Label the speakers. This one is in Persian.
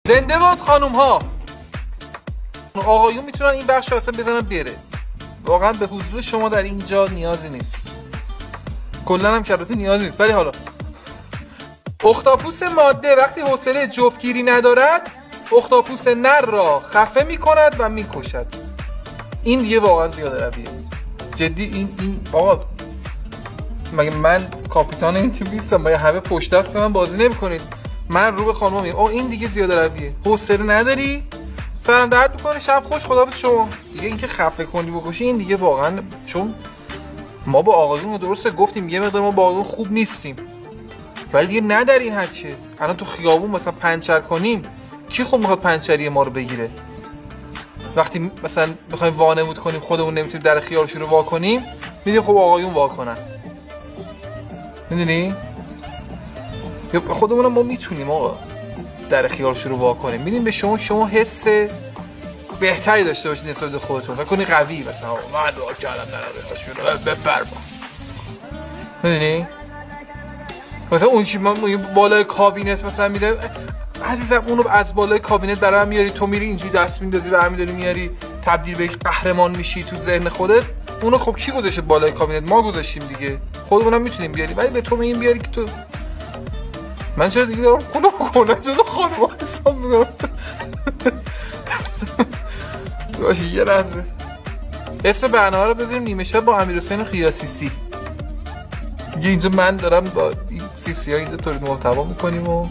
Speaker 1: زنده باد خانوم ها. آقایون میتونن این بخش اصلا بزنن بره. واقعا به حضور شما در اینجا نیازی نیست. کلا هم کرده نیازی نیست. ولی حالا اختاپوس ماده وقتی حوصله جفتگیری ندارد، اختاپوس نر را خفه میکند و میکشد. این دیگه واقعا زیاده رویه. جدی این آقا مگه من کاپیتان این تیم نیستم؟ مگه همه پشت دست من بازی نمیکنید؟ من رو به خانوم میگم این دیگه زیاده رویه. حوصله نداری؟ سرم درد میکنه، شب خوش، خداحافظ شما. دیگه اینکه خفه کنی بکشی این دیگه واقعا، چون ما با آقایون درسته گفتیم یه مقدار ما با آقایون خوب نیستیم، ولی دیگه نه در این حد که الان تو خیابون مثلا پنچر کنیم، کی خب میخواد پنچری ما رو بگیره؟ وقتی مثلا میخوایم وانمود کنیم خودمون نمیتونیم در خیارش رو وا کنیم، میدیم خب آقایون وا کنن. میدونی؟ خودمون ما میتونیم آقا در خیارش رو وا کنیم. میدیم به شما حس بهتری داشته باشید نسبت به خودتون. فکر کنی قوی مثلا من دعا کردم در بفرما. میدونی؟ مثلا اون چی بالای کابینت مثلا میره، عزیزم اونو از بالای کابینت برام میاری، تو میری اینجوری دست میندازی و همین داری میاری تبدیل به قهرمان میشی تو ذهن خودت. اونو خب کی گذاشته بالای کابینت؟ ما گذاشتیم دیگه. خودمونم میتونیم بیاریم، ولی به تو میگیم بیاری که تو من چرا دیگه دارم کنه جلو خانوما حساب میکنم. باشه یه لحظه اسم برنامه رو بذاریم نیمه شب با امیرحسین خیاسیسی. دیگه اینجا من دارم با این سی ها اینجا تولید محتوا میکنیم و